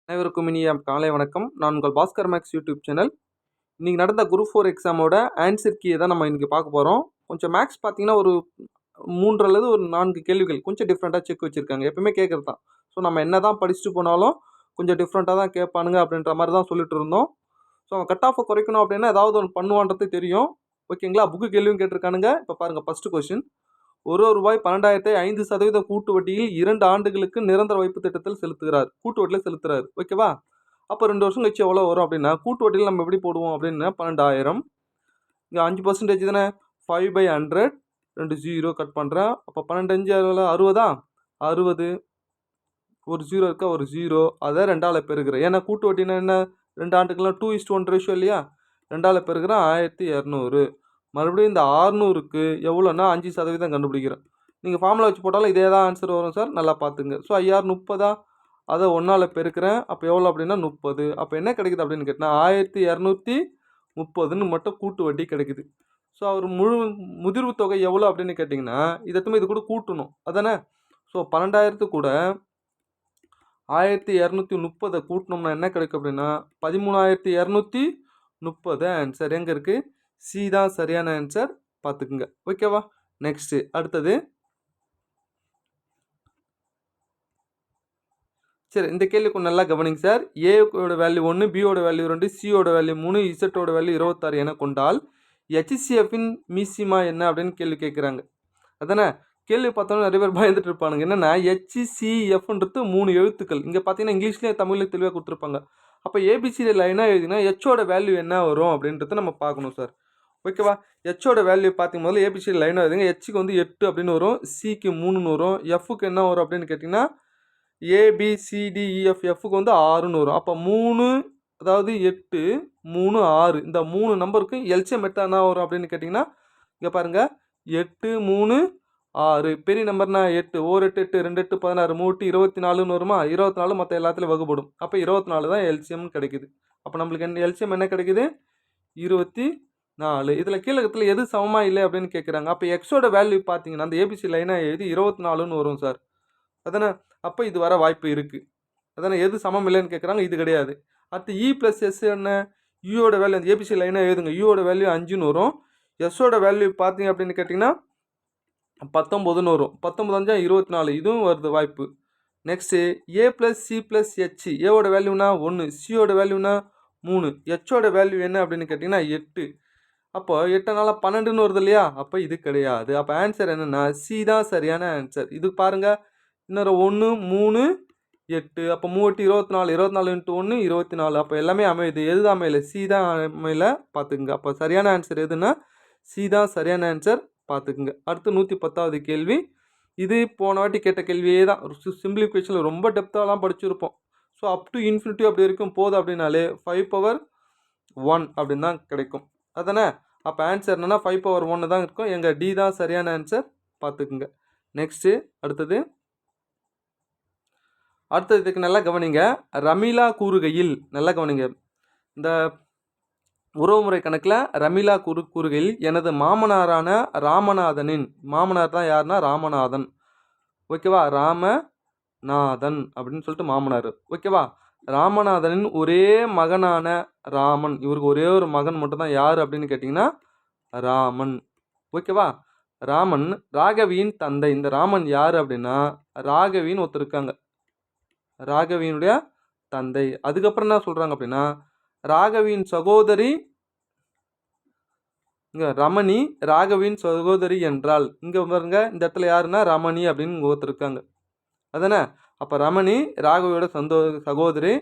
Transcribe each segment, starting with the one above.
அனைவருக்கும் இனிய காலை வணக்கம். நான் உங்கள் பாஸ்கர் மேக்ஸ் யூடியூப் சேனல். இன்னைக்கு நடந்த குரூப் 4 எக்ஸாமோட ஆன்சர் கீயை தான் நம்ம இன்னைக்கு பார்க்க போகிறோம். கொஞ்சம் மேக்ஸ் பார்த்தீங்கன்னா ஒரு 3 அல்லது ஒரு 4 கேள்விகள் கொஞ்சம் டிஃப்ரெண்ட்டாக செக் வச்சுருக்காங்க. எப்பவுமே கேட்குறது தான். ஸோ நம்ம என்ன தான் படிச்சுட்டு போனாலும் கொஞ்சம் டிஃப்ரெண்ட்டாக தான் கேட்பானுங்க அப்படின்ற மாதிரி தான் சொல்லிட்டு இருந்தோம். ஸோ அவன் கட் ஆஃபை குறைக்கணும் அப்படின்னா ஏதாவது ஒன்று பண்ணுவான்றது தெரியும். ஓகேங்களா? புக்கு கேள்வியும் கேட்டிருக்கானுங்க. இப்போ பாருங்கள், ஃபஸ்ட்டு கொஸ்டின். ரூபாய் 12,000 5% கூட்டு வட்டியில் 2 ஆண்டுகளுக்கு நிரந்தர வைப்பு திட்டத்தில் செலுத்துகிறார். கூட்டு வட்டியில் செலுத்துறாரு. ஓகேவா? அப்போ 2 வருஷம் கழிச்சு எவ்வளோ வரும் அப்படின்னா, கூட்டு வட்டியில் நம்ம எப்படி போடுவோம் அப்படின்னா 12,000. இங்கே 5% தானே, 5/100. 2 0 கட் பண்ணுறேன். அப்போ 12 5 60. 60. ஒரு 0 இருக்கா, ஒரு 0. அதை 2ஆல் பெருக்கிறேன். ஏன்னா கூட்டு வட்டினா என்ன, 2 ஆண்டுக்கெல்லாம் 2:1 ரேஷியோ இல்லையா? 2ஆல் பெருக்கிறேன் 1200. மறுபடியும் இந்த 600க்கு எவ்வளோன்னா 5% கண்டுபிடிக்கிறேன். நீங்கள் ஃபார்முலா வச்சு போட்டாலும் இதே தான் ஆன்சர் வரும் சார், நல்லா பார்த்துங்க. ஸோ 5 30. அதை 1ஆல் பெருக்கிறேன். அப்போ எவ்வளோ அப்படின்னா 30. அப்போ என்ன கிடைக்குது அப்படின்னு கேட்டால் 1230ன்னு மட்டும் கூட்டு வட்டி கிடைக்குது. ஸோ அவர் முதிர்வு தொகை எவ்வளோ அப்படின்னு கேட்டிங்கன்னா இது கூட கூட்டணும் அதானே. ஸோ 12,000 கூட 1230 கூட்டினோம்னா என்ன கிடைக்கும் அப்படின்னா 13,230 ஆன்சர். எங்கே இருக்குது? சி தான் சரியான ஆன்சர், பார்த்துக்குங்க. ஓகேவா? நெக்ஸ்ட்டு அடுத்தது. சரி, இந்த கேள்வி கொஞ்சம் நல்லா கவனிங்க சார். ஏவோட வேல்யூ 1, பியோட வேல்யூ 2, சியோட வேல்யூ 3, இசட்டோட வேல்யூ 26 என கொண்டால் ஹெச்சிசிஎஃபின் மீசிமா என்ன அப்படின்னு கேள்வி கேட்குறாங்க. அதானே கேள்வி பார்த்தோன்னா நிறைய பேர் பயந்துட்டு இருப்பானுங்க. என்னென்னா ஹெச்சிசிஎஃப்ன்றது 3 எழுத்துக்கள். இங்கே பார்த்தீங்கன்னா இங்கிலீஷ்லேயே தமிழில் தெளிவாக கொடுத்துருப்பாங்க. அப்போ ஏபிசிடி லைனாக எழுதினா ஹெச்சோட வேல்யூ என்ன வரும் அப்படின்றத நம்ம பார்க்கணும் சார். ஓகேவா? ஹெச்சோட வேல்யூ பார்த்திங்க முதல்ல ஏபிசிடி லைனாக எழுதுங்க. ஹெச்சுக்கு வந்து 8 அப்படின்னு வரும், சிக்கு 3ன்னு வரும், எஃப்க்கு என்ன வரும் அப்படின்னு கேட்டிங்கன்னா ஏபிசிடிஇஎஃப் எஃப்க்கு வந்து 6ன்னு வரும். அப்போ 3, அதாவது 8 3 6, இந்த 3 நம்பருக்கு எல்சிஎம் எட்டா என்ன வரும் அப்படின்னு கேட்டிங்கன்னா இங்கே பாருங்கள், 8 3 6. பெரிய நம்பர்னா 8, 1 8 8 2 8 16, 3 24ன்னு வருமா? 24 மற்ற எல்லாத்துலேயும் வகுப்படும். அப்போ 24 தான் எல்சிஎம் கிடைக்குது. அப்போ நம்மளுக்கு என்ன எல்சிஎம் என்ன கிடைக்குது? 24. இதில் கீழகத்தில் எது சமமாக இல்லை அப்படின்னு கேட்குறாங்க. அப்போ எக்ஸோட வேல்யூ பார்த்தீங்கன்னா அந்த ஏபிசி லைனாக எழுதி 24ன்னு வரும் சார். அதானே? அப்போ இது வர வாய்ப்பு இருக்குது. அதானே எது சமம் இல்லைன்னு கேட்குறாங்க, இது கிடையாது. அடுத்து இ ப்ளஸ் எஸ் என்ன? யூவோட வேல்யூ அந்த ஏபிசி லைனாக எழுதுங்க. யூவோட வேல்யூ 5ன்னு வரும். எஸ்ஸோட வேல்யூ பார்த்தீங்க அப்படின்னு கேட்டிங்கன்னா 19ன்னு வரும். 19 5 24, இதுவும் வருது வாய்ப்பு. நெக்ஸ்ட்டு ஏ ப்ளஸ் சி ப்ளஸ் ஹெச். ஏவோட வேல்யூனா 1, சியோட வேல்யூனா 3, ஹெச்சோட வேல்யூ என்ன அப்படின்னு கேட்டிங்கன்னா 8. அப்போ 8 12ன்னு வருது இல்லையா? அப்போ இது கிடையாது. அப்போ ஆன்சர் என்னென்னா சி தான் சரியான ஆன்சர். இது பாருங்கள், இன்னொரு 1 3 8. அப்போ 3 8 24, 24 × 1 24. அப்போ எல்லாமே அமையுது. எது அமையல? சி தான் அமையல, பார்த்துக்குங்க. அப்போ சரியான ஆன்சர் எதுன்னா சி தான் சரியான ஆன்சர், பார்த்துக்குங்க. அடுத்து 110வது கேள்வி. இது போன வாட்டி கேட்ட கேள்வியே தான். சிம்பிளிஃபிகேஷனில் ரொம்ப டெப்த்தாலாம் படிச்சிருப்போம். ஸோ அப் டு இன்ஃபினிட்டி அப்படி இருக்கும் போது அப்படின்னாலே 5/1 அப்படின்னு தான் கிடைக்கும். அதானே? அப்போ ஆன்சர் என்னென்னா 5/1 தான் இருக்கும். எங்கள் டி தான் சரியான ஆன்சர், பார்த்துக்குங்க. நெக்ஸ்ட்டு அடுத்தது இதுக்கு நல்லா கவனிங்க. ரமீலா கூறுகையில் நல்லா கவனிங்க. இந்த உறவுமுறை கணக்கில் ரமீலா கூறுகையில் எனது மாமனாரான ராமநாதனின், மாமனார் தான் யாருன்னா ராமநாதன். ஓகேவா? ராமநாதன் அப்படின்னு சொல்லிட்டு மாமனார். ஓகேவா? ராமநாதனின் ஒரே மகனான ராமன், இவருக்கு ஒரே ஒரு மகன் மட்டும்தான் யார் அப்படின்னு கேட்டிங்கன்னா ராமன். ஓகேவா? ராமன் ராகவியின் தந்தை. இந்த ராமன் யார் அப்படின்னா ராகவின்னு ஒருத்தர் இருக்காங்க, ராகவியினுடைய தந்தை. அதுக்கப்புறம் என்ன சொல்கிறாங்க அப்படின்னா ராகவியின் சகோதரி இங்கே ரமணி, ராகவியின் சகோதரி என்றால் இங்கே பாருங்க, இந்த இடத்துல யாருன்னா ரமணி அப்படின்னு ஒருத்தர் இருக்காங்க. அதானே? அப்போ ரமணி ராகவியோட சகோதரி.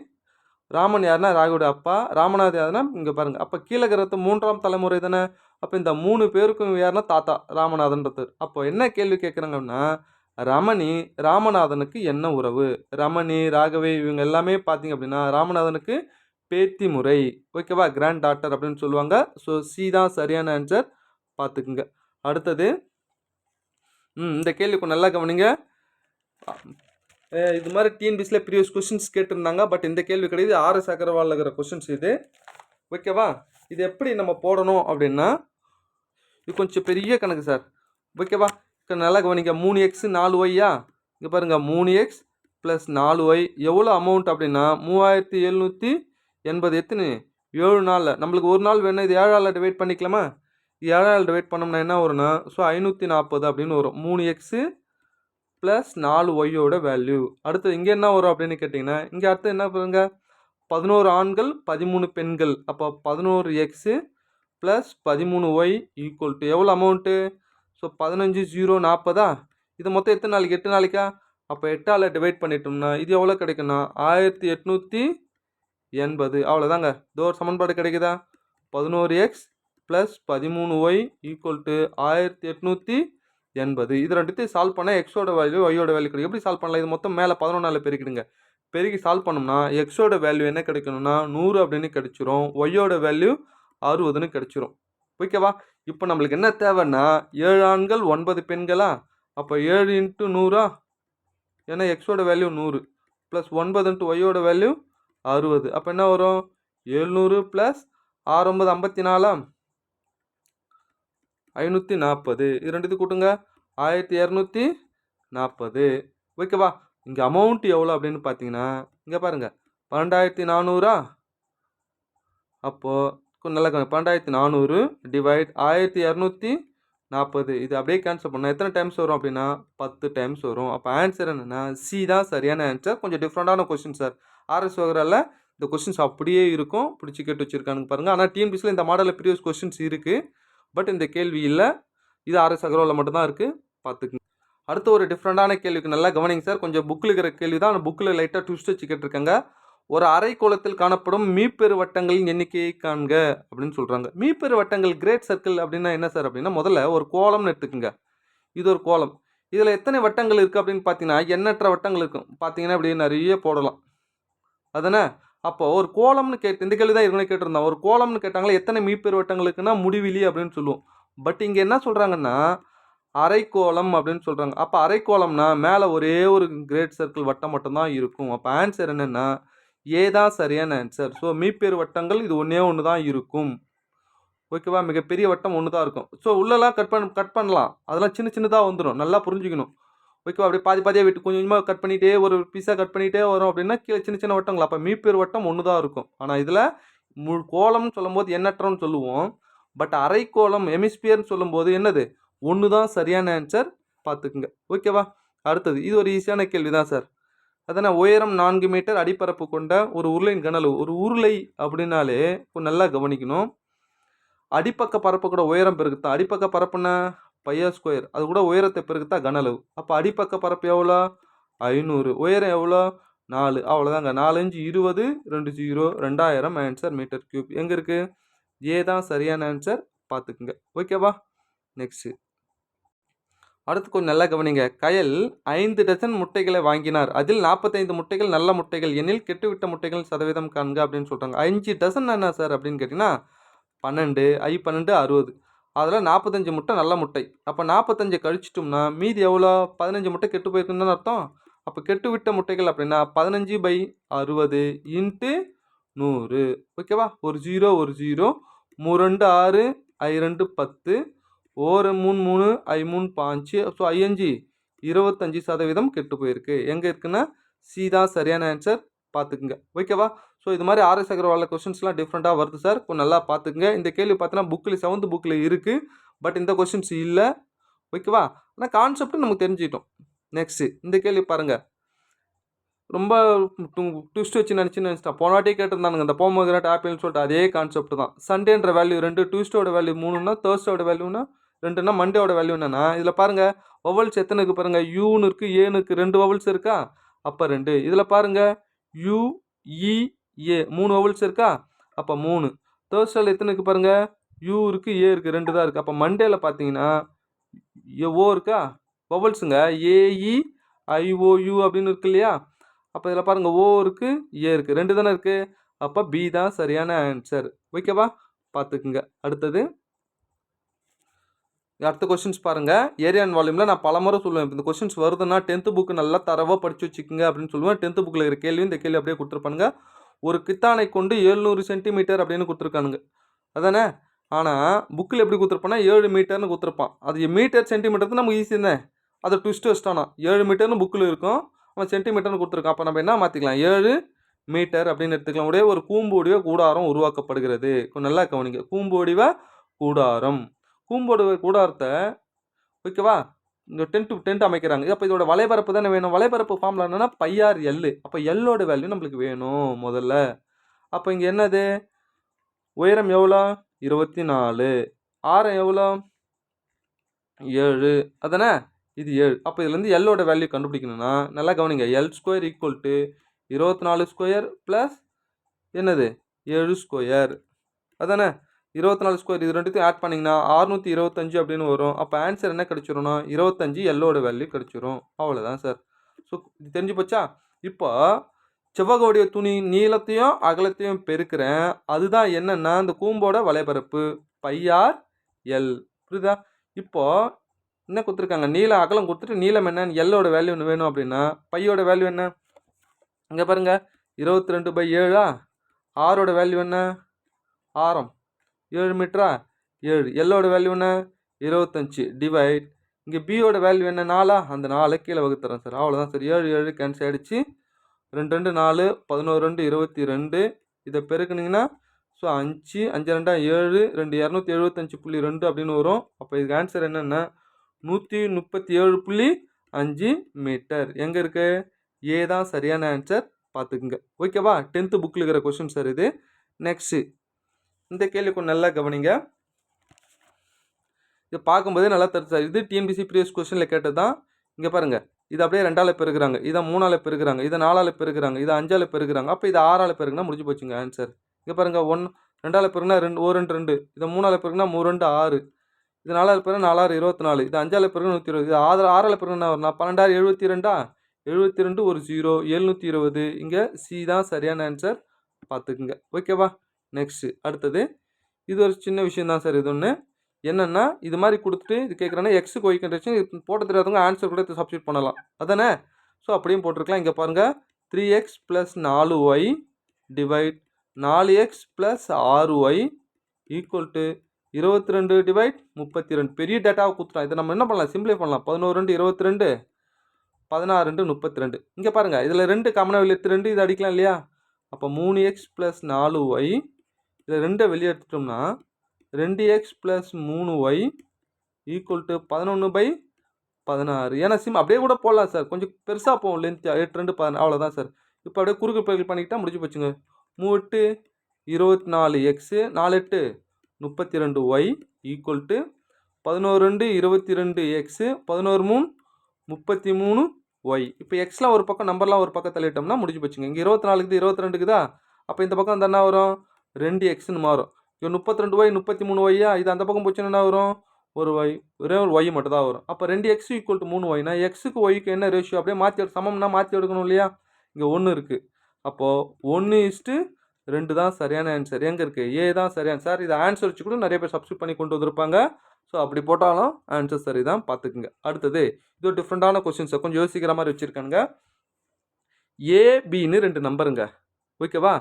ராமன் யாருன்னா ராகவியோட அப்பா. ராமநாத் யாருன்னா இங்கே பாருங்கள். அப்போ கீழகிறது 3ஆம் தலைமுறை தானே. அப்போ இந்த 3 பேருக்கும் யாருன்னா தாத்தா ராமநாதன்றது. அப்போ என்ன கேள்வி கேட்குறாங்க அப்படின்னா ரமணி ராமநாதனுக்கு என்ன உறவு? ரமணி ராகவி இவங்க எல்லாமே பார்த்தீங்க அப்படின்னா ராமநாதனுக்கு பேத்தி முறை. ஓகேவா? கிராண்ட் டாட்டர் அப்படின்னு சொல்லுவாங்க. ஸோ சி தான் சரியான ஆன்சர், பார்த்துக்குங்க. அடுத்தது இந்த கேள்விக்கு நல்லா கவனிங்க. இது மாதிரி டிஎன்பிசியில் ப்ரீவியஸ் கொஸ்டின்ஸ் கேட்டிருந்தாங்க. பட் இந்த கேள்வி கிடையாது, RS அகர்வாலில் இருக்கிற கொஸ்டின்ஸ் இது. ஓகேவா? இது எப்படி நம்ம போடணும் அப்படின்னா இது கொஞ்சம் பெரிய கணக்கு சார். ஓகேவா? நல்லா கவனிங்க. 3x 4y. இங்கே பாருங்கள் 3x ப்ளஸ் 4y எவ்வளோ அமௌண்ட் அப்படின்னா 3780. எத்தனை 7 நாளில். நம்மளுக்கு ஒரு நாள் வேணும், இது 7ஆல் டிவைட் பண்ணிக்கலாமா? 7ஆல் டிவைட் பண்ணோம்னா என்ன வரும்னா, ஸோ 540 அப்படின்னு வரும். 3x plus 4yயோட value. அடுத்து இங்கே என்ன வரும் அப்படின்னு கேட்டிங்கன்னா, இங்கே அடுத்து என்ன பாருங்க, 11 ஆண்கள் 13 பெண்கள். அப்போ 11x plus 13y equal to எவ்வளோ அமௌண்ட்டு? ஸோ 15,040. இது மொத்தம் எத்தனை நாளைக்கு? 8 நாளைக்கா? அப்போ 8ஆல் டிவைட் பண்ணிட்டோம்னா இது எவ்வளோ கிடைக்குன்னா 1880. அவ்வளோதாங்க. இதோ ஒரு சமன்பாடு கிடைக்குதா? 11x plus 13y equal to 1880. இது ரெண்டுத்தையும் சால்வ் பண்ணால் எக்ஸோட வேல்யூ ஒய்யோட வேல்யூ கிடைக்கும். எப்படி சால்வ் பண்ணலாம்? இது மொத்தம் மேலே 11ஆல் பெருக்கிடுங்க. பெருக்கி சால்வ் பண்ணோம்னா எக்ஸோட வேல்யூ என்ன கிடைக்கணும்னா 100 அப்படின்னு கிடைச்சிரும். ஒய்யோட வேல்யூ 60ன்னு கிடைச்சிரும். ஓகேவா? இப்போ நம்மளுக்கு என்ன தேவைன்னா 7 ஆண்கள் 9 பெண்களா? அப்போ 7 இன்ட்டு 100. ஏன்னா எக்ஸோட வேல்யூ 100 ப்ளஸ் 9 இன்ட்டு ஒய்யோட வேல்யூ 60. அப்போ என்ன வரும்? 700 ப்ளஸ் 6 9 54, 540. இது ரெண்டுத்து கூட்டுங்க 1240. ஓகேவா? இங்கே அமௌண்ட் எவ்வளோ அப்படின்னு பார்த்தீங்கன்னா, இங்கே பாருங்கள் 12400. அப்போது கொஞ்சம் நல்லா 12400 டிவைட் 1240. இது அப்படியே கேன்சல் பண்ணால் எத்தனை டைம்ஸ் வரும் அப்படின்னா 10 டைம்ஸ் வரும். அப்போ ஆன்சர் என்னென்னா சி தான் சரியான ஆன்சர். கொஞ்சம் டிஃப்ரெண்டான கொஸ்டின் சார். ஆர்எஸ் வகரால இந்த கொஸ்டின்ஸ் அப்படியே இருக்கும். பிடிச்சி கேட்டு வச்சுருக்கானுங்க பாருங்கள். ஆனால் டிஎன்பிசியில் இந்த மாடலில் ப்ரீவியஸ் கொஸ்டின்ஸ் இருக்குது. பட் இந்த கேள்வி இல்லை. இது ஆர்எஸ் அகர்வாலில் மட்டும்தான் இருக்குது. பார்த்துக்குங்க. அடுத்து ஒரு டிஃப்ரெண்டான கேள்விக்கு நல்லா கவனிங்க சார். கொஞ்சம் புக்கில் இருக்கிற கேள்வி தான். அந்த புக்கில் லைட்டாக ட்விஸ்ட் வச்சு கேட்டிருக்காங்க. ஒரு அரைக்கோளத்தில் காணப்படும் மீப்பெரு வட்டங்களின் எண்ணிக்கையை காண்க அப்படின்னு சொல்கிறாங்க. மீப்பெரு வட்டங்கள் கிரேட் சர்க்கிள் அப்படின்னா என்ன சார் அப்படின்னா, முதல்ல ஒரு கோலம்னு எடுத்துக்கோங்க. இது ஒரு கோலம். இதில் எத்தனை வட்டங்கள் இருக்குது அப்படின்னு பார்த்தீங்கன்னா எண்ணற்ற வட்டங்கள் இருக்கும். பார்த்தீங்கன்னா இப்படி நிறைய போடலாம். அதானே? அப்போ ஒரு கோலம்னு இந்த கேள்வி தான் ஏற்கனவே கேட்டிருந்தோம். ஒரு கோலம்னு கேட்டாங்களா எத்தனை மீப்பெரு வட்டங்கள் இருக்குன்னா முடிவிலி அப்படின்னு சொல்லுவோம். பட் இங்கே என்ன சொல்கிறாங்கன்னா அரைக்கோளம் அப்படின்னு சொல்கிறாங்க. அப்போ அரைக்கோளம்னா மேலே ஒரே ஒரு கிரேட் சர்க்கிள் வட்டம் மட்டும்தான் இருக்கும். அப்போ ஆன்சர் என்னென்னா ஏ தான் சரியான ஆன்சர். ஸோ மீப்பெரு வட்டங்கள் இது ஒன்று தான் இருக்கும். ஓகேவா? மிகப்பெரிய வட்டம் ஒன்று தான் இருக்கும். ஸோ உள்ளெல்லாம் கட் பண்ணலாம். அதெல்லாம் சின்ன சின்னதாக வந்துடும். நல்லா புரிஞ்சுக்கணும். ஓகேவா? அப்படியே பாதி பாதியாக விட்டு கொஞ்சம் கொஞ்சமாக கட் பண்ணிகிட்டே ஒரு பீஸாக கட் பண்ணிகிட்டே வரும் அப்படின்னா கீழே சின்ன சின்ன வட்டங்கள். அப்போ மீப்பெரு வட்டம் ஒன்று தான் இருக்கும். ஆனால் இதில் கோலம்னு சொல்லும்போது எண்ணற்றம்னு சொல்லுவோம். பட் அரைக்கோளம் ஹெமிஸ்பியர்னு சொல்லும்போது என்னது? ஒன்று தான் சரியான ஆன்சர். பார்த்துக்குங்க. ஓகேவா? அடுத்தது இது ஒரு ஈஸியான கேள்வி தான் சார். அதானே? உயரம் 4 மீட்டர் அடிப்பரப்பு கொண்ட ஒரு உருளையின் கன அளவு. ஒரு உருளை அப்படின்னாலே நல்லா கவனிக்கணும். அடிப்பக்க பரப்பு கூட உயரம் பெருக்குத்தான். அடிப்பக்க பரப்புன்னா πr². அது கூட உயரத்தை பெருக்குத்தா கன அளவு. அப்போ அடிப்பக்க பரப்பு எவ்வளோ? 500. உயரம் எவ்வளோ? 4. அவ்வளோதாங்க. 4 5 20 2 0 2000 ஆன்சர் மீட்டர் கியூப். எங்கே இருக்குது? ஏ தான் சரியான ஆன்சர். பார்த்துக்குங்க. ஓகேவா? நெக்ஸ்ட்டு அடுத்து கொஞ்சம் நல்லா கவனிங்க. கயல் 5 டசன் முட்டைகளை வாங்கினார். அதில் 45 முட்டைகள் நல்ல முட்டைகள் எனில் கெட்டுவிட்ட முட்டைகள் சதவீதம் காண்க அப்படின்னு சொல்கிறாங்க. 5 டசன் என்ன சார் அப்படின்னு கேட்டிங்கன்னா 12 12 60. அதில் 45 முட்டை நல்ல முட்டை. அப்போ 45 கழிச்சிட்டோம்னா மீதி எவ்வளோ? 15 முட்டை கெட்டு போயிருக்குன்னு அர்த்தம். அப்போ கெட்டுவிட்ட முட்டைகள் அப்படின்னா 15/60 இன்ட்டு 100. ஓகேவா? ஒரு 0 ஒரு 0 3 2 6 I 2 10 ஒரு 3 3 I 3 5. ஸோ I5 25% கெட்டு போயிருக்கு. எங்கே இருக்குன்னா சி தான் சரியான ஆன்சர். பார்த்துக்குங்க. ஓகேவா? ஸோ இது மாதிரி ஆர்எஸ் அகர்வாலில் கொஸ்டின்ஸ்லாம் டிஃப்ரெண்ட்டாக வருது சார். கொஞ்சம் நல்லா பார்த்துக்குங்க. இந்த கேள்வி பார்த்தீங்கன்னா புக்கில் 7th புக்கில் இருக்குது. பட் இந்த கொஸ்டின்ஸ் இல்லை. ஓகேவா? ஆனால் கான்செப்ட் நமக்கு தெரிஞ்சிட்டோம். நெக்ஸ்ட்டு இந்த கேள்வி பாருங்கள். ரொம்ப ட்விஸ்ட் வச்சு நினச்சிட்டேன். போன வாட்டியே கேட்டிருந்தானுங்க இந்த போமோகிரானட் ஆப்பிள்னு சொல்லிட்டு அதே கான்செப்ட் தான். சண்டேன்ற வேல்யூ 2, டியூஸ்டோட வேல்யூ 3னா, தேர்ஸ்டோட வேல்யூனா 2னா, மண்டேவோட வேல்யூ என்னன்னா இதில் பாருங்கள் வவல்ஸ் எத்தனை இருக்குது பாருங்கள். யூன்னு இருக்குது, ஏன்னு இருக்குது. 2 வவல்ஸ் இருக்கா? அப்போ 2. இதில் பாருங்கள் யூ இ ஏ 3 வவல்ஸ் இருக்கா? அப்போ 3. தேர்ஸ்டில் எத்தனை இருக்குது பாருங்கள். யூ இருக்குது, ஏ இருக்குது, 2 தான் இருக்குது. அப்போ மண்டேல பார்த்தீங்கன்னா ஓ இருக்கா? வவல்ஸுங்க ஏஇ ஐஓயு அப்படின்னு இருக்கு இல்லையா? அப்போ இதில் பாருங்கள் ஓ இருக்குது, ஏ இருக்குது, 2 தானே இருக்குது. அப்போ பி தான் சரியான ஆன்சர். ஓகேவா? பார்த்துக்குங்க. அடுத்த கொஸ்டின்ஸ் பாருங்கள். ஏரியா அண்ட் வால்யூமில் நான் பலமுறை சொல்லுவேன். இந்த கொஸ்டின்ஸ் வருதுன்னா 10th புக்கு நல்லா தரவாக படித்து வச்சுக்கோங்க அப்படின்னு சொல்லுவேன். 10th புக்கில் இருக்கிற கேள்வி இந்த கேள்வி அப்படியே கொடுத்துருப்பானுங்க. ஒரு கித்தானை கொண்டு 700 சென்டிமீட்டர் அப்படின்னு கொடுத்துருக்கானுங்க. அதானே? ஆனால் புக்கில் எப்படி கொடுத்துருப்பானா 7 மீட்டர்னு கொடுத்துருப்பான். அது மீட்டர் சென்டிமீட்டருக்கு நமக்கு ஈஸி தானே. அதை ட்விஸ்ட் வச்சிட்டானா 7 மீட்டர்னு புக்கில் இருக்கும். அவன் சென்டிமீட்டர்னு கொடுத்துருக்கான். அப்போ நம்ம என்ன மாற்றிக்கலாம், 7 மீட்டர் அப்படின்னு எடுத்துக்கலாம். உடைய ஒரு கூம்பு வடிவ கூடாரம் உருவாக்கப்படுகிறது. கொஞ்சம் நல்லா கவனிங்க. கூம்பு வடிவ கூடாரம். கூம்பு வடிவ கூடாரத்தை ஓகேவா இந்த டென்ட் அமைக்கிறாங்க. அப்போ இதோட வலைபரப்பு தானே வேணும். வலைபரப்பு ஃபார்முலா என்னன்னா பையார் எல். அப்போ எல்லோட வேல்யூ நம்மளுக்கு வேணும் முதல்ல. அப்போ இங்கே என்னது, உயரம் எவ்வளோ 24, ஆரம் எவ்வளோ 7, அதானே இது 7. அப்போ இதுலேருந்து எல்லோட வேல்யூ கண்டுபிடிக்கணும்னா நல்லா கவனிங்க. L square equal to 24 square plus என்னது 7 ஸ்கொயர், அதானே 24 ஸ்கொயர். இது ரெண்டுத்தையும் ஆட் பண்ணிங்கன்னா 625 அப்படின்னு வரும். அப்போ ஆன்சர் என்ன கிடச்சிரும்னா 25 எல்லோட வேல்யூ கிடச்சிரும். அவ்வளோதான் சார். ஸோ இது தெரிஞ்சு போச்சா. இப்போ செவ்வக வடிவ துணி நீளத்தையும் அகலத்தையும் பெருக்கிறேன். அதுதான் என்னன்னா இந்த கூம்போட வலைபரப்பு பையார் எல். புரியுதா. இப்போ என்ன கொடுத்துருக்காங்க, நீள அகலம் கொடுத்துட்டு நீளம் என்னன்னு எல்லோட வேல்யூ ஒன்று வேணும் அப்படின்னா பையோட வேல்யூ என்ன, இங்கே பாருங்க 22/7. ஆரோட வேல்யூ என்ன, ஆரம் 7 மீட்டரா 7. எல்லோட வேல்யூ என்ன 25 டிவைட் இங்கே பியோட வேல்யூ என்ன 4. அந்த 4 கீழே வகுத்துறேன் சார். அவ்வளோதான் சார். 7 7 கேன்சல் ஆகிடுச்சு. 2 2 4 11 2 22. இதை பெருக்குனிங்கன்னா ஸோ 5 5 2 7 2 275.2 அப்படின்னு வரும். அப்போ இதுக்கு ஆன்சர் என்னென்னா 137.5 மீட்டர். எங்கே இருக்கு, ஏ தான் சரியான ஆன்சர். பார்த்துக்குங்க ஓகேவா. 10th புக்கில் இருக்கிற கொஸ்டின் சார் இது. நெக்ஸ்ட்டு இந்த கேள்வி கொஞ்சம் நல்லா கவனிங்க. இது பார்க்கும்போதே நல்லா தெரிஞ்சு சார். இது டிஎன்பிசி ப்ரீவியஸ் கொஸ்டினில் கேட்டது தான். இங்கே பாருங்கள், இது அப்படியே 2ஆல் பெருக்குறாங்க, இதை 3ஆல் பெருக்குறாங்க, இதை 4ஆல் பெருக்குறாங்க, இதை 5ஆல் பெருக்குறாங்க. அப்போ இதை 6ஆல் பெருக்குனா முடிஞ்சு போச்சுங்க ஆன்சர். இங்கே பாருங்கள் 2ஆல் பெருக்குனா 2 1 2 2, இதை 3ஆல் பெருக்குனா 3 2 6, இது 4ஆல் பெருக்குனா 4 6 24, இது 5ஆல் பெருக்குனா 120, இது 6ஆல் பெருக்குனா வரும்னா 12 72 72 ஒரு 0 720. இங்கே சி தான் சரியான ஆன்சர். பார்த்துக்குங்க ஓகேவா. நெக்ஸ்ட்டு அடுத்தது இது ஒரு சின்ன விஷயம் தான் சார். இது ஒன்று என்னென்னா இது மாதிரி கொடுத்துட்டு இது கேட்குறேன்னா எக்ஸுக்கு ஒய் கண்டிஷன் போட்டு தெரியாதவங்க ஆன்சர் கூட சப்ஸ்டியூட் பண்ணலாம், அதானே. ஸோ அப்படியும் போட்டிருக்கலாம். இங்கே பாருங்கள் 3x + 4y divide 4x + 6y equal to 22 divide 32. பெரிய டேட்டாவை கொடுத்துட்டோம். இதை நம்ம என்ன பண்ணலாம், சிம்பிளை பண்ணலாம். 11 2 22 16 2 32. இங்கே பாருங்கள் இதில் 2 காமனாக வெளியே 2 இது அடிக்கலாம் இல்லையா. அப்போ 3x + 4y இதில் 2 வெளியே எடுத்துட்டோம்னா 2x + 3y ஈக்குவல் டு 11/16. ஏன்னா அப்படியே கூட போடலாம் சார், கொஞ்சம் பெருசாக போகும் லென்த் 8 2 16. அவ்வளோதான் சார். இப்போ அப்படியே குறுக்கு பெருக்கல் பண்ணிக்கிட்டால் முடிஞ்சு போச்சுங்க. 3 8 24x 4 8 32y equal to 11 2 22x 11 3 33y. இப்போ எக்ஸ்லாம் ஒரு பக்கம் நம்பர்லாம் ஒரு பக்கம் தள்ளிட்டோம்னா முடிஞ்சு போச்சுங்க. இங்கே 24க்கு 22க்குதா. அப்போ இந்த பக்கம் அந்த என்ன வரும் 2xன்னு மாறும். இப்போ 32y 33y இது அந்த பக்கம் போச்சுன்னா என்ன வரும் ஒரு ஒய், ஒரே ஒரு ஒய் மட்டும் தான் வரும். அப்போ 2x ஈக்குவல் டு 3yனா எக்ஸுக்கு ஒய்க்கு என்ன ரேஷியோ அப்படியே மாற்றி சமம்னா மாற்றி எடுக்கணும் இல்லையா. இங்கே 1 இருக்குது. அப்போது 1:2 தான் சரியான ஆன்சர். எங்கே இருக்குது, ஏ தான் சரியான சார். இதை ஆன்சர் வச்சு கூட நிறைய பேர் சப்ஸ்டியூட் பண்ணி கொண்டு வந்திருப்பாங்க. ஸோ அப்படி போட்டாலும் ஆன்சர் சரி தான். பார்த்துக்குங்க. அடுத்தது இது ஒரு டிஃப்ரெண்டான கொஸ்டின் சார், கொஞ்சம் யோசிக்கிற மாதிரி வச்சுருக்கானுங்க. ஏபின்னு 2 நம்பருங்க ஓகேவா.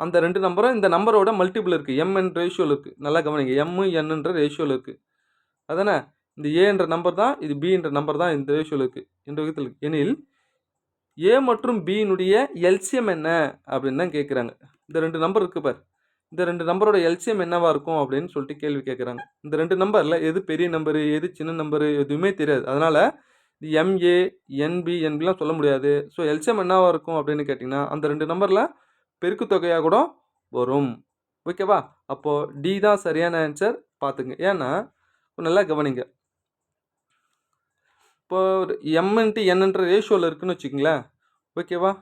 அந்த 2 நம்பரும் இந்த நம்பரோட மல்டிபிள் இருக்குது, எம்என் ரேஷியோவில் இருக்குது. நல்லா கவனிங்க, எம்என்ற ரேஷியோவில் இருக்குது, அதானே. இந்த ஏன்ற நம்பர் தான், இது பின்ற நம்பர் தான் இந்த ரேஷியோவில் இருக்குது என்ற விதத்தில் இருக்குது. எனில் ஏ மற்றும் பியினுடைய எல்சிஎம் என்ன அப்படின்னு தான் கேட்குறாங்க. இந்த 2 நம்பர் இருக்குது பார், இந்த 2 நம்பரோட எல்சிஎம் என்னவா இருக்கும் அப்படின்னு சொல்லிட்டு கேள்வி கேட்குறாங்க. இந்த 2 நம்பரில் எது பெரிய நம்பரு எது சின்ன நம்பரு எதுவுமே தெரியாது. அதனால் எம்ஏ என்பி என்பிலாம் சொல்ல முடியாது. ஸோ எல்சிஎம் என்னவா இருக்கும் அப்படின்னு கேட்டிங்கன்னா அந்த 2 நம்பரில் பெருக்கு தொகையாக கூட வரும் ஓகேவா. அப்போது டி தான் சரியான ஆன்சர். பார்த்துங்க. ஏன்னா நல்லா கவனிங்க, இப்போ எம்என்ட்டு என்னன்ற ரேஷியோவில் இருக்குதுன்னு வச்சுக்கிங்களேன் ஓகேவா.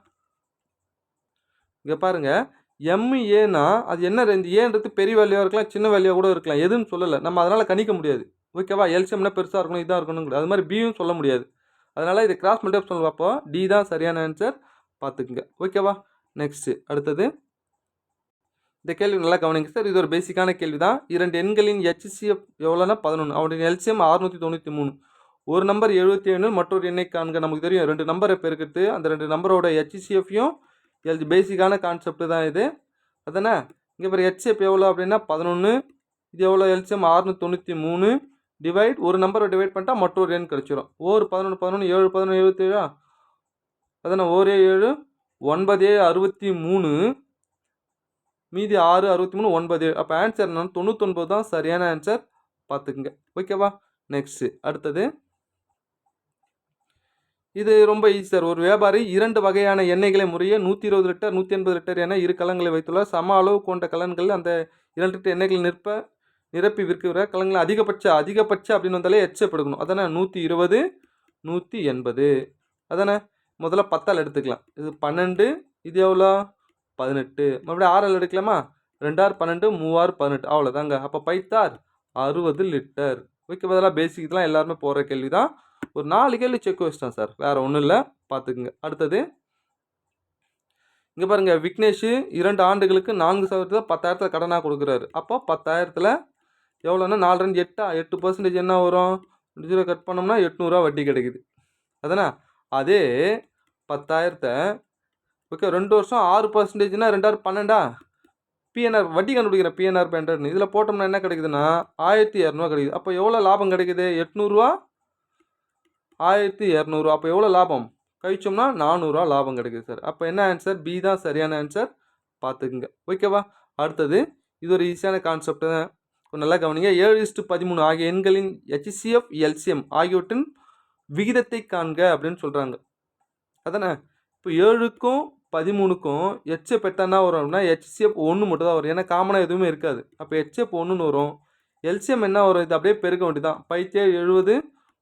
இங்கே பாருங்கள் எம்ஏனா அது என்ன இந்த ஏன்றது பெரிய வேல்யூவாக இருக்கலாம் சின்ன வேல்யூவாக கூட இருக்கலாம், எதுன்னு சொல்லலை நம்ம, அதனால் கணிக்க முடியாது ஓகேவா. எல்சிஎம்னா பெருசாக இருக்கணும் இதாக இருக்கணும், அது மாதிரி பியும் சொல்ல முடியாது. அதனால் இது கிராஸ் மல்டிப்ளை சொல்ல அப்போ டி தான் சரியான ஆன்சர். பார்த்துக்குங்க ஓகேவா. நெக்ஸ்ட்டு அடுத்தது இந்த கேள்வி நல்லா கவனிங்க சார். இது ஒரு பேசிக்கான கேள்வி தான். 2 எண்களின் ஹெச்சிஎஃப் எவ்வளோனா 11, அவனுடைய எல்சிஎம் 693. ஒரு நம்பர் 77 மற்றொரு எண்ணை காண்க. நமக்கு தெரியும் 2 நம்பரை பெருக்கிறது, அந்த 2 நம்பரோட ஹெச்சிஎஃப்யும் பேசிக்கான கான்செப்ட் தான் இது, அதானே. இங்கே பாரு ஹெச்சிஎஃப் எவ்வளோ அப்படின்னா 11, இது எவ்வளோ எல்சிஎம் 693 டிவைட் ஒரு நம்பரை டிவைட் பண்ணிட்டா மற்றொரு எண் கிடச்சிரும். ஒரு 11 11 7 11 77 அதானே 1 7 9 63 மீதி 6 63 9. அப்போ ஆன்சர் என்னன்னா 99 தான் சரியான ஆன்சர், பார்த்துக்குங்க. ஓகேவா? நெக்ஸ்ட் அடுத்தது இது ரொம்ப ஈஸி சார். ஒரு வியாபாரி 2 வகையான எண்ணெய்களை முறையே 120 லிட்டர் 180 லிட்டர் என இரு கலன்களை வைத்துள்ளார். சம அளவு கொண்ட கலன்கள் அந்த 2 லிட்டர் எண்ணெய்களை நிரப்பி விற்கிற கலன்கள் அதிகபட்ச அப்படின்னு வந்தாலே எச்சப் எடுக்கணும். அதானே 120 180. அதானே முதல்ல 10ஆல் எடுத்துக்கலாம். இது 12, இது எவ்வளோ 18. மறுபடியும் 6ஆல் எடுக்கலாமா? 2 6 12 3 6 18. அவ்வளோதாங்க. அப்போ பைத்தார் 60 லிட்டர். ஓகே, அதெல்லாம் பேசிக், இதெல்லாம் எல்லாருமே போகிற கேள்வி தான். ஒரு 4 கேள்வி செக் வச்சிட்டேன் சார், வேறு ஒன்றும் இல்லை, பார்த்துக்குங்க. அடுத்தது இங்கே பாருங்கள், விக்னேஷ் 2 ஆண்டுகளுக்கு 4,000 10,000 கடனாக கொடுக்குறாரு. அப்போ 10,000 எவ்வளோன்னா 4 2 8 8% என்ன வரும்? 0 கட் பண்ணோம்னா 800 வட்டி கிடைக்குது. அதானே அதே 10,000 ஓகே 2 வருஷம் 6%னா 2 6 12. பிஎன்ஆர் வட்டி கண்டுபிடிக்கிறேன், பிஎன்ஆர் பேண்டர்னு இதில் போட்டோம்னா என்ன கிடைக்குதுன்னா 1200 கிடைக்குது. அப்போ எவ்வளோ லாபம் கிடைக்குது? 800 1200. அப்போ எவ்வளோ லாபம் கழிச்சோம்னா 400 லாபம் கிடைக்குது சார். அப்போ என்ன ஆன்சர்? பி தான் சரியான ஆன்சர், பார்த்துக்குங்க. ஓகேவா? அடுத்தது இது ஒரு ஈஸியான கான்செப்ட் தான், நல்லா கவனிங்க. 7:13 ஆகிய எண்களின் HCF LCM ஆகியவற்றின் விகிதத்தை காண்க அப்படின்னு சொல்கிறாங்க. அதானே இப்போ 7க்கும் 13க்கும் HCF என்ன வரும்னா HCF 1 மட்டும் தான் வரும், ஏன்னா காமனாக எதுவுமே இருக்காது. அப்போ HCF 1ன்னு வரும். LCM என்ன வரும்? இது அப்படியே பெருக்க வேண்டியதான். 5 70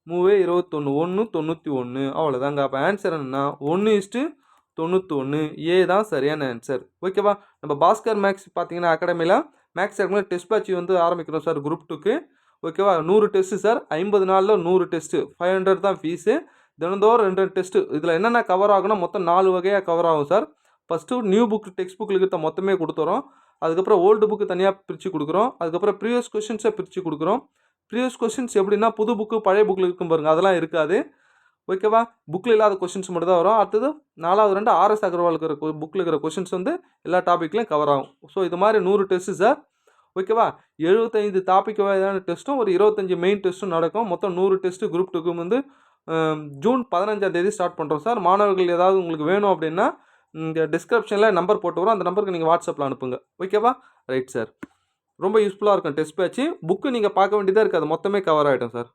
3 21 1 91. அவ்வளோதாங்க. அப்போ ஆன்சர் என்னன்னா 1:91. ஏ தான் சரியான ஆன்சர். ஓகேவா? நம்ம பாஸ்கர் மேக்ஸ் பார்த்தீங்கன்னா அகாடமியில் மேக்ஸ் டெஸ்ட் பேட்ச் வந்து ஆரம்பிக்கிறோம் சார், குரூப் 2க்கு. ஓகேவா? 100 டெஸ்ட்டு சார், 50 நாளில் 100 டெஸ்ட்டு, 500 தான் ஃபீஸு. தினந்தோறும் 2 டெஸ்ட்டு. இதில் என்னென்ன கவர் ஆகுனா மொத்தம் 4 வகையாக கவர் ஆகும் sir. First new book text புக்கில் இருக்கிற மொத்தமே கொடுத்துறோம். அதுக்கப்புறம் ஓல்டு புக்கு தனியாக பிரித்து கொடுக்குறோம். அதுக்கப்புறம் ப்ரீவியஸ் கொஷின்ஸை பிரித்து கொடுக்குறோம். ப்ரீவியஸ் கொஷின்ஸ் எப்படின்னா புது புக்கு பழைய புக்கில் இருக்கும் பாருங்கள், அதெல்லாம் இருக்காது. ஓகேவா? புக்கில் இல்லாத கொஷின்ஸ் மட்டும் தான் வரும். அடுத்தது 4வது 2 RS அகர்வால் இருக்கிற புக்கில் இருக்கிற கொஷின்ஸ் வந்து எல்லா டாப்பிக்லையும் கவர் ஆகும். ஸோ இது மாதிரி 100 டெஸ்ட்டு சார். ஓகேவா? 75 டாபிக் வகையான டெஸ்ட்டும் ஒரு 25 மெயின் டெஸ்ட்டும் நடக்கும். மொத்தம் 100 டெஸ்ட்டு குரூப் 2க்கு வந்து ஜூன் 15ஆம் தேதி ஸ்டார்ட் பண்ணுறோம் சார். மாணவர்கள் ஏதாவது உங்களுக்கு வேணும் அப்படின்னா இங்கே டிஸ்கிரிப்ஷனில் நம்பர் போட்டு வரும், அந்த நம்பருக்கு நீங்கள் வாட்ஸ்அப்பில் அனுப்புங்க. ஓகேவா? Right sir. ரொம்ப யூஸ்ஃபுல்லாக இருக்கும் டெஸ்ட் பேட்ச். புக்கு நீங்கள் பார்க்க வேண்டியதாக இருக்காது, மொத்தமே கவர் ஆகிடும் சார்.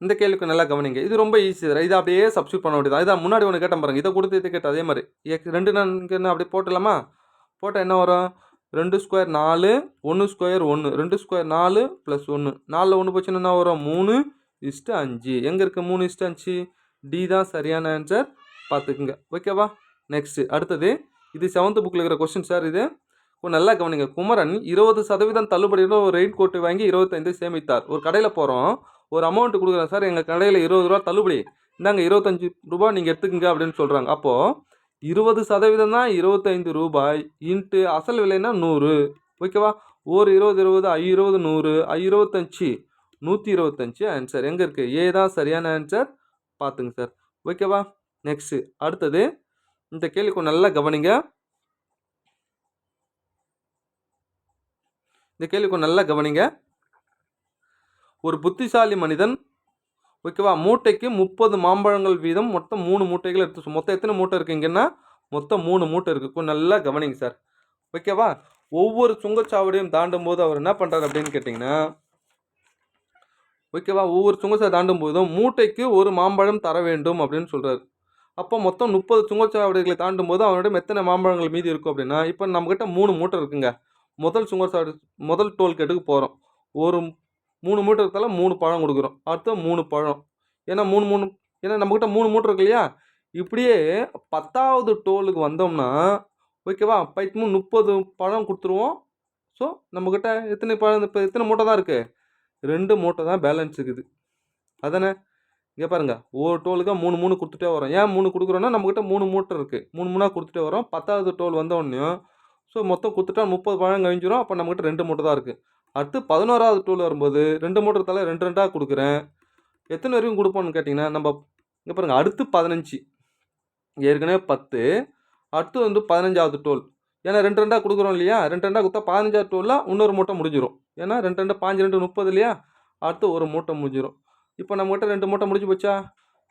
இந்த கேள்விக்கு நல்லா கவனிங்க, இது ரொம்ப ஈஸி சார். இதை அப்படியே சப்ஸ்டியூட் பண்ண வேண்டியது. இதான் முன்னாடி ஒன்று கேட்டேன் பாருங்கள், இதை கொடுத்து இதை கேட்டேன். அதே மாதிரி 2 நான் அப்படியே போட்டலாமா? போட்டால் என்ன வரும்? 2 ஸ்கொயர் 4, 1 ஸ்கொயர் 1, 2 ஸ்கொயர் 4 + 1. 4ல் 1 போச்சுன்னா என்ன வரும்? 3:5. எங்கே இருக்குது 3:5? டி தான் சரியான ஆன்சர், பார்த்துக்குங்க. ஓகேவா? நெக்ஸ்ட்டு அடுத்தது இது 7th புக்கில் இருக்கிற கொஸ்டின் சார். இது நல்லா கவனிங்க. குமரன் 20% தள்ளுபடியில் ஒரு ரெயின் கோட்டு வாங்கி 25 சேமித்தார். ஒரு கடையில் போகிறோம், ஒரு அமௌண்ட் கொடுக்குறேன் சார், எங்கள் கடையில் 20 ரூபா தள்ளுபடி, இந்தாங்க 25 ரூபா நீங்கள் எடுத்துக்கங்க அப்படின்னு சொல்கிறாங்க. அப்போது 20% தான் 25 ரூபாய் இன்ட்டு அசல் விலைன்னா 100. ஓகேவா? ஒரு 20 20 20 100 25 125 ஆன்சர் எங்கே இருக்குது? ஏ தான் சரியான ஆன்சர், பார்த்துங்க சார். ஓகேவா? நெக்ஸ்ட்டு அடுத்தது இந்த கேள்விக்கு நல்லா கவனிங்க. இந்த கேள்விக்கு நல்லா கவனிங்க. ஒரு புத்திசாலி மனிதன் ஓகேவா மூட்டைக்கு 30 மாம்பழங்கள் வீதம் மொத்தம் 3 மூட்டைகள் எடுத்து, மொத்தம் எத்தனை மூட்டை இருக்குங்கன்னா மொத்தம் 3 மூட்டை இருக்குது. நல்லா கவனிங்க சார். ஓகேவா? ஒவ்வொரு சுங்கச்சாவடியும் தாண்டும் போது அவர் என்ன பண்ணுறாரு அப்படின்னு கேட்டிங்கன்னா, ஓகேவா, ஒவ்வொரு சுங்கச்சாவடி தாண்டும் போதும் மூட்டைக்கு ஒரு மாம்பழம் தர வேண்டும் அப்படின்னு சொல்கிறார். அப்போ மொத்தம் 30 சுங்கச்சாவடிகளை தாண்டும் போது அவனிடம் எத்தனை மாம்பழங்கள் மீதி இருக்கும் அப்படின்னா, இப்போ நம்மக்கிட்ட 3 மூட்டை இருக்குங்க. முதல் சுங்கச்சாவடி முதல் டோல்கேட்டுக்கு போகிறோம். ஒரு 3 மூட்டை இருக்கிறதால 3 பழம் கொடுக்குறோம். அடுத்த 3 பழம், ஏன்னா 3 ஏன்னா நம்மக்கிட்ட 3 மூட்டை இருக்கு இல்லையா? இப்படியே 10வது டோலுக்கு வந்தோம்னா ஓகேவா 30 பழம் கொடுத்துருவோம். ஸோ நம்மக்கிட்ட எத்தனை பழம், இப்போ எத்தனை மூட்டை தான் இருக்குது? 2 மூட்டை தான் பேலன்ஸ் இருக்குது. அதானே? இங்கே பாருங்கள், ஒவ்வொரு டோலுக்கு 3 கொடுத்துட்டே வரோம். ஏன் 3 கொடுக்குறோன்னா நம்மக்கிட்ட 3 மூட்டை இருக்குது, 3 கொடுத்துட்டே வரோம். 10வது டோல் வந்தோடனையும் ஸோ மொத்தம் கொடுத்துட்டா 30 பழம் கழிஞ்சிரும். அப்போ நம்மக்கிட்ட 2 மூட்டை தான் இருக்குது. அடுத்து 11வது டோல் வரும்போது 2 மூட்டை தலை 2 2 கொடுக்குறேன். எத்தனை வரைக்கும் கொடுப்போம்னு கேட்டிங்கன்னா, நம்ம இங்கே பாருங்கள், அடுத்து 15, ஏற்கனவே 10, அடுத்து வந்து 15வது டோல். ஏன்னா 2 2 கொடுக்குறோம் இல்லையா? 2 2 கொடுத்தா 15வது டோலில் இன்னொரு மூட்டை முடிஞ்சிடும். ஏன்னா 2 2 5 2 30 இல்லையா? அடுத்து ஒரு மூட்டை முடிஞ்சிடும். இப்போ நம்மகிட்ட 2 மூட்டை முடிஞ்சு போச்சா?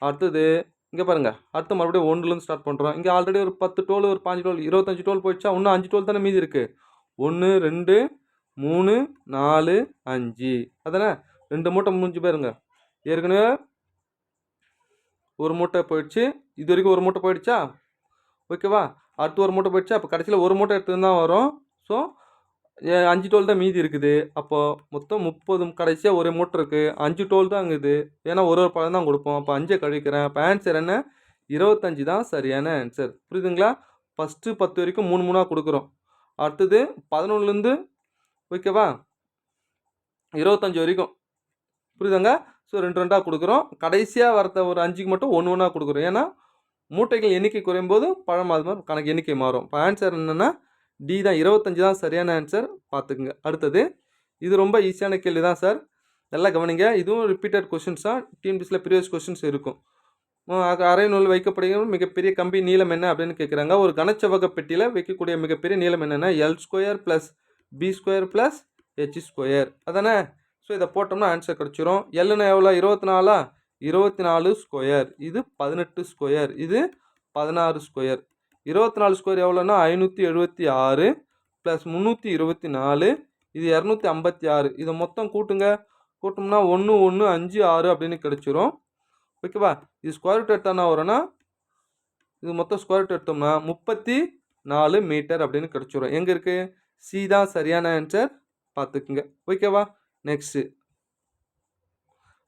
அடுத்தது இங்கே பாருங்கள் அடுத்து மறுபடியும் 1லேருந்து ஸ்டார்ட் பண்ணுறோம். இங்கே ஆல்ரெடி ஒரு 10 டோல் ஒரு 5 டோல் 25 டோல் போயிடுச்சா, இன்னும் 5 டோல் தானே மீதி இருக்குது. 1 2 3 4 5 அதானே 2 மூட்டை முடிஞ்சு போயிருங்க. ஏற்கனவே ஒரு மூட்டை போயிடுச்சு, இது வரைக்கும் ஒரு மூட்டை போயிடுச்சா, ஓகேவா. அடுத்து ஒரு மூட்டை போயிடுச்சா, அப்போ கடைசியில் ஒரு மூட்டை எடுத்துன்னு தான் வரும். ஸோ 5 டோல் தான் மீதி இருக்குது. அப்போது மொத்தம் 30 கடைசியாக ஒரு மூட்டை இருக்குது, 5 டோல் தான் இருக்குது. ஏன்னா ஒரு பழம் தான் கொடுப்போம். அப்போ 5 கழிக்கிறேன். அப்போ ஆன்சர் என்ன, 25 தான் சரியான ஆன்சர். புரியுதுங்களா. ஃபஸ்ட்டு 10 வரைக்கும் 3 3ஆக கொடுக்குறோம். அடுத்தது 11லேருந்து ஓகேவா 25 வரைக்கும் புரியுதாங்க. ஸோ 2 2ஆக கொடுக்குறோம். கடைசியாக வரத்த ஒரு 5க்கு மட்டும் 1 1ஆக கொடுக்குறோம். ஏன்னா மூட்டைகள் எண்ணிக்கை குறையும் போது பழம் அது மாதிரி கணக்கு எண்ணிக்கை மாறும். இப்போ ஆன்சர் என்னென்னா டி தான், 25 தான் சரியான ஆன்சர். பார்த்துக்குங்க. அடுத்தது இது ரொம்ப ஈஸியான கேள்வி தான் சார், நல்லா கவனிங்க. இதுவும் ரிப்பீட்டட் கொஷின்ஸ் தான், டிஎன்பிஎஸ்சியில் ப்ரீவியஸ் கொஷின்ஸ் இருக்கும். அரை நூல் வைக்கப்படுகிற மிகப்பெரிய கம்பி நீளம் என்ன அப்படின்னு கேட்குறாங்க. ஒரு கனச்செவ்வக பெட்டியில் வைக்கக்கூடிய மிகப்பெரிய நீளம் என்னென்னா L² + B² + H². அதானே. ஸோ இதை போட்டோம்னா ஆன்சர் கிடச்சிரும். எல்லுன்னா எவ்வளோ, 24 24². இது 18². இது 16². 24² எவ்வளோன்னா 576 + 324, இது 256. இதை மொத்தம் கூட்டுங்க. கூட்டோம்னா 1 1 5 6 அப்படின்னு கிடச்சிரும். ஓகேவா. இது ஸ்கொயர் ரூட் எடுத்தானா வரும்னா, இது மொத்தம் ஸ்கொயர் ரூட் எடுத்தோம்னா 34 மீட்டர் அப்படின்னு கிடச்சிரும். எங்கே இருக்குது, சி தான் சரியான ஆன்சர். பார்த்துக்குங்க. ஓகேவா. நெக்ஸ்ட்டு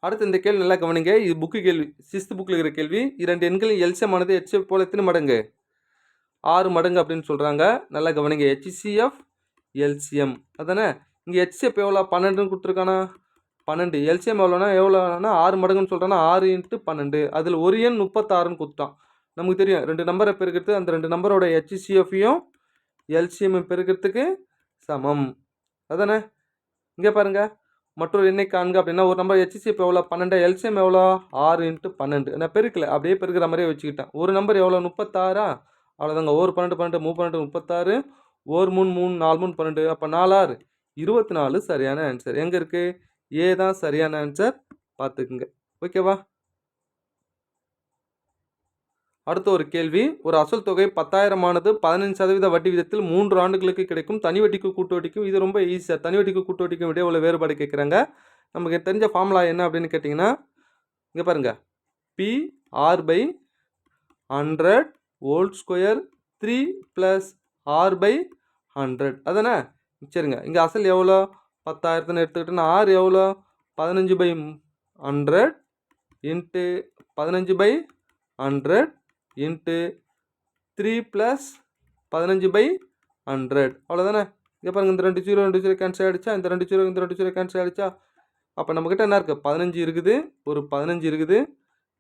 அடுத்து இந்த கேள்வி நல்லா கவனிங்க. இது புக்கு கேள்வி, 6th புக்கில் இருக்கிற கேள்வி. 2 எண்களின் எல்சிஎம் ஆனது HCF போல எத்தனை மடங்கு, 6 மடங்கு அப்படின்னு சொல்கிறாங்க. நல்லா கவனிங்க. HCF LCM அதானே. இங்கே HCF எவ்வளோ, 12ன்னு கொடுத்துருக்கானா, 12. எல்சிஎம் எவ்வளோனா 6 மடங்குன்னு சொல்கிறான்னா 6 × 12. அதில் ஒரு எண் 36ன்னு கொடுத்தான். நமக்கு தெரியும் 2 நம்பரை பெருக்கிறது அந்த 2 நம்பரோட HCFையும் LCM பெருக்கிறதுக்கு சமம். அதானே. இங்கே பாருங்கள், மற்றொரு எண்ணை காண்க அப்படின்னா ஒரு நம்பர் HCF எவ்வளோ 12, LCM எவ்வளோ 6 × 12. நான் பெருக்கலை, அப்படியே பெருக்கிற மாதிரியே வச்சுக்கிட்டேன். ஒரு நம்பர் எவ்வளோ 36. அவ்வளோதாங்க. ஒரு 12 12 3 12 36, ஒரு 3 3 4 3 12. அப்போ 4 6 24 சரியான ஆன்சர். எங்கே இருக்குது, ஏ தான் சரியான ஆன்சர். பார்த்துக்குங்க. ஓகேவா. அடுத்த ஒரு கேள்வி. ஒரு அசல் தொகை 10,000 ஆனது 15% வட்டி விதத்தில் 3 ஆண்டுகளுக்கு கிடைக்கும். தனி வட்டிக்கு கூட்டு வட்டிக்கும், இது ரொம்ப ஈஸியாக, தனி வட்டிக்கு கூட்டு வட்டிக்கும் விட உள்ள வேறுபாடு கேட்குறாங்க. நமக்கு தெரிஞ்ச ஃபார்முலா என்ன அப்படின்னு கேட்டிங்கன்னா, இங்கே பாருங்கள், PR/100 2 3 + R/100 அதானே. சரிங்க. இங்கே அசல் எவ்வளோ 10,000ன்னு எடுத்துக்கிட்டோன்னா, R எவ்வளோ 15/100 × 15/100 × 3 + 15/100 அவ்வளோதானே. இங்கே பாருங்கள், இந்த 2 0 2 0 கேன்சல் ஆகிடுச்சா, இந்த 2 0 இந்த 2 0 கேன்சல் ஆகிடுச்சா. அப்போ நம்மக்கிட்ட என்ன இருக்குது, 15 இருக்குது, ஒரு 15 இருக்குது.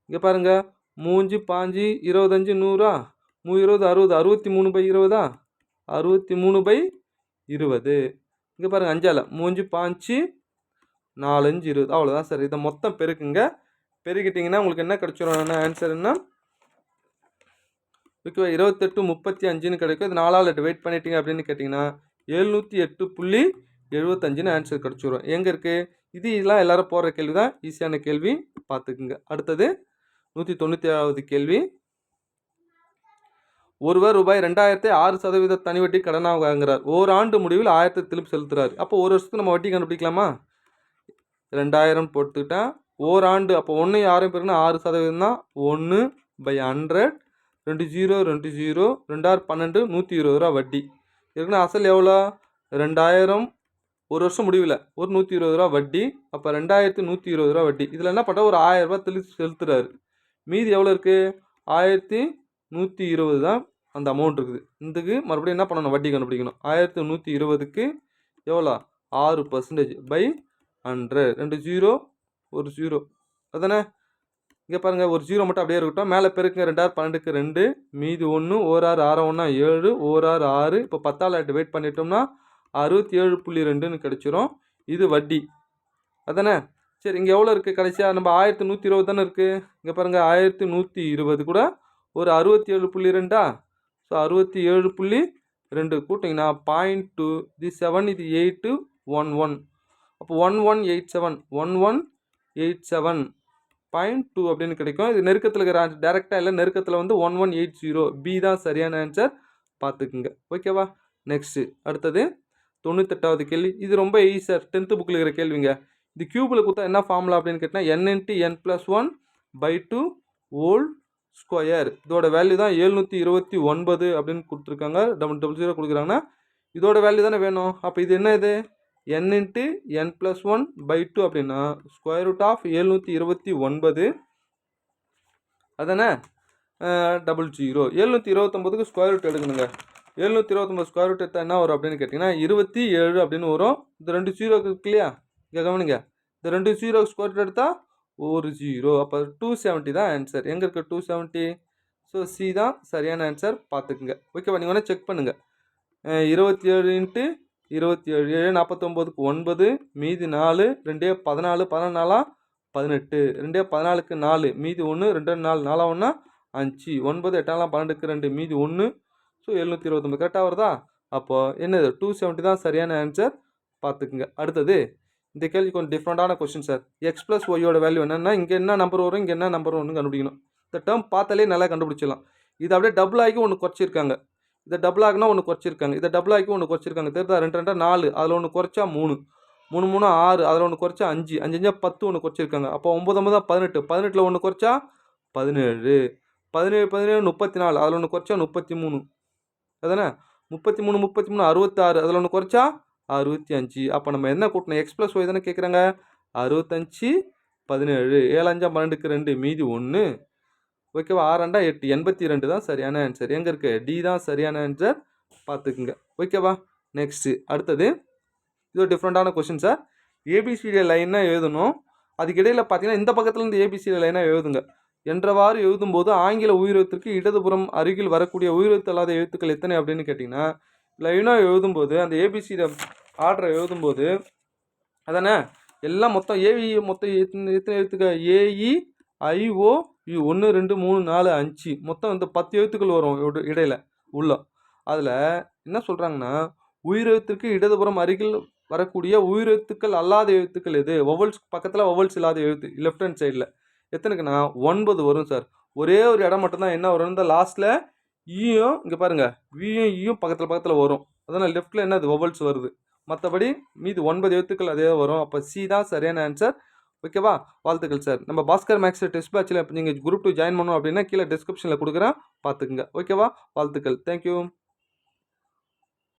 இங்கே பாருங்கள், 3 5 25 100 20 60 63/20 63/20. இங்கே பாருங்கள், 5ஆல் 3 5 4 5 20 அவ்வளோதான் சார். இதை மொத்தம் பெருக்குங்க. பெருக்கிட்டிங்கன்னா உங்களுக்கு என்ன கிடச்சிரும், என்ன ஆன்சர் என்ன, ஓகேவா 28 35ன்னு கிடைக்கும். இது 4ஆல் டிவைட் பண்ணிட்டீங்க அப்படின்னு கேட்டிங்கன்னா 708.75ன்னு ஆன்சர் கிடச்சிரும். எங்கே இருக்குது இது, இதெல்லாம் எல்லோரும் போடுற கேள்வி தான், ஈஸியான கேள்வி. பார்த்துக்குங்க. அடுத்தது 197வது கேள்வி. ஒருவர் ரூபாய் 2000 6% தனி வட்டி கடனாக வாங்குறார். ஓராண்டு முடிவில் 1000 திருப்பி செலுத்துறாரு. அப்போ ஒரு வருஷத்துக்கு நம்ம வட்டி கண்டுபிடிக்கலாமா. 2000 போட்டுக்கிட்டா ஓராண்டு, அப்போ 1 6 பேருக்குன்னா 6% தான். 1/100 2 0 2 0 2 6 12 120 ரூபா வட்டி இருக்குன்னா, அசல் எவ்வளோ 2000, ஒரு வருஷம் முடிவில் ஒரு 120 ரூபா வட்டி. அப்போ 2120 ரூபா வட்டி. இதில் என்ன பண்ண, ஒரு 1000 ரூபா திருப்பி செலுத்துறாரு. மீதி எவ்வளோ இருக்குது, 1120 தான் அந்த அமௌண்ட் இருக்குது. இதுக்கு மறுபடியும் என்ன பண்ணணும், வட்டி கண்டுபிடிக்கணும். 1120க்கு எவ்வளோ 6%/100. 2 0 1 0 அதானே. இங்கே பாருங்கள், ஒரு 0 மட்டும் அப்படியே இருக்கட்டும். மேலே பெருக்குங்க, 2 6 12க்கு 2, மீதி 1, 1 6 6 1 7, 1 6 6. இப்போ 10ஆல் டிவைட் பண்ணிட்டோம்னா 67.2ன்னு கிடச்சிரும். இது வட்டி அதானே. சரி, இங்கே எவ்வளோ இருக்குது கடைசியாக, நம்ம 1120 தானே இருக்குது. இங்கே பாருங்கள், 1120 கூட ஒரு 67.2. ஸோ 67.2 கூட்டிங்கன்னா 0.2, இது 7, இது 8 11. அப்போ 1187 1187 0.2 அப்படின்னு கிடைக்கும். இது நெருக்கத்தில் இருக்கிற ஆன்சர், டேரெக்டாக இல்லை, நெருக்கத்தில் வந்து 1180. பி தான் சரியான ஆன்சர், பார்த்துக்குங்க. ஓகேவா? நெக்ஸ்ட்டு அடுத்தது 98வது கேள்வி. இது ரொம்ப ஈஸியாக 10th புக்கில் இருக்கிற கேள்விங்க. இது கியூபில் கொடுத்தா என்ன ஃபார்முலா அப்படின்னு கேட்டால் n × n+1/2 ஹோல் ஸ்கொயர். இதோட வேல்யூ தான் 729 அப்படின்னு கொடுத்துருக்காங்க. 000 கொடுக்குறாங்கன்னா இதோட வேல்யூ தானே வேணும். அப்போ இது என்ன, இது n × n+1/2 அப்படின்னா √729 அதானே 00. 729க்கு ஸ்கொயர் ரூட் எடுக்கணுங்க. 729 ஸ்கொயர் ரூட் எடுத்தால் என்ன வரும் அப்படின்னு கேட்டிங்கன்னா 27 அப்படின்னு வரும். இந்த 2 0 இருக்கு இல்லையா, இங்கே கவனிங்க, இந்த 2 0 ஸ்கொயர் ரூட் எடுத்தால் 1 0. அப்போ 270 தான் ஆன்சர். எங்கே இருக்குது 270? ஸோ சி தான் சரியான ஆன்சர், பார்த்துக்குங்க. ஓகேவா? நீங்கள் வேணால் செக் பண்ணுங்கள். 27 × 27 7 49க்கு 9 மீதி 4 2 14 14 18 2 14க்கு 4 மீதி 1 2 4 4 1 5 9 8 12க்கு 2 மீதி 1. ஸோ 729 கரெக்டாக வருதா? அப்போது என்னது 270 தான் சரியான ஆன்சர், பார்த்துக்குங்க. அடுத்தது இந்த கேள்வி கொஞ்சம் டிஃப்ரெண்டான கொஸ்டின் சார். x+y வேல்யூ என்னென்னா இங்கே என்ன நம்பர் வரும், இங்கே என்ன நம்பர் வரும்னு கண்டுபிடிக்கணும். இந்த டேர்ம் பார்த்தாலே நல்லா கண்டுபிடிச்சிடலாம். இது அப்படியே டபுள் ஆகி ஒன்று குறைச்சிருக்காங்க, இதை டபுள் ஆகினா ஒன்று குறைச்சிருக்காங்க, இதை டபுள் ஆகி ஒன்று குறைச்சிருக்காங்க. தெரியுதா? 2 2 4, அதில் ஒன்று குறைச்சா 3 3 3 6, அதில் ஒன்று குறைச்சா 5 5 5 10 ஒன்று குறைச்சிருக்காங்க. அப்போ 9 9 18 18ல் ஒன்று குறைச்சா 17 17 17 34, அதில் ஒன்று குறைச்சா 33 அதானே 33 33 66, அதில் ஒன்று குறைச்சா 65. அப்போ நம்ம என்ன கூட்டணும், x+y தானே கேட்குறாங்க. 65 17 7 5 12க்கு 2 மீதி 1. ஓகேவா? 6 2 8 82 தான் சரியான ஆன்சர். எங்கே இருக்குது? டி தான் சரியான ஆன்சர், பார்த்துக்குங்க. ஓகேவா? நெக்ஸ்ட்டு அடுத்தது இது ஒரு டிஃப்ரெண்ட்டான கொஸ்டின் சார். ஏபிசிடி லைனாக எழுதணும். அதுக்கு இடையில் பார்த்தீங்கன்னா இந்த பக்கத்துலேருந்து ஏபிசிடி லைனாக எழுதுங்க. என்றவாறு எழுதும்போது ஆங்கில உயிரெழுத்திற்கு இடதுபுறம் அருகில் வரக்கூடிய உயிரெழுத்து அல்லாத எழுத்துக்கள் எத்தனை அப்படின்னு கேட்டிங்கன்னா, லைனாக எழுதும்போது அந்த ஏபிசிடி ஆர்டரை எழுதும்போது அதானே எல்லாம் மொத்தம் ஏவி மொத்தம் எத்தனை எழுத்துக்கள், ஏஇ ஐஓ யு 1 2 3 4 5 மொத்தம் வந்து 10 எழுத்துக்கள் வரும் இடையில உள்ள. அதில் என்ன சொல்கிறாங்கன்னா, உயிரெழுத்திற்கு இடதுபுறம் அருகில் வரக்கூடிய உயிரெழுத்துக்கள் அல்லாத எழுத்துக்கள் எது, வவல்ஸ் பக்கத்தில் வவல்ஸ் இல்லாத எழுத்து லெஃப்ட் ஹேண்ட் சைடில் எத்தனைக்குன்னா 9 வரும் சார். ஒரே ஒரு இடம் மட்டும்தான் என்ன வரும், இந்த லாஸ்ட்டில் ஈயும் இங்கே பாருங்கள் வியும் ஈயும் பக்கத்தில் பக்கத்தில் வரும். அதனால் லெஃப்ட்டில் என்ன அது வவல்ஸ் வருது. மற்றபடி மீது 9 எழுத்துக்கள் அதே வரும். அப்போ சி தான் சரியான ஆன்சர். ஓகேவா? வாழ்த்துக்கள் சார். நம்ம பாஸ்கர் மேக்ஸ் டெஸ்ட் பேட்சில் இப்போ நீங்கள் குரூப் 2 ஜாயின் பண்ணணும் அப்படின்னா கீழே டிஸ்கிரிப்ஷனில் கொடுக்குறேன், பார்த்துக்குங்க. ஓகேவா? வாழ்த்துக்கள். தேங்க்யூ.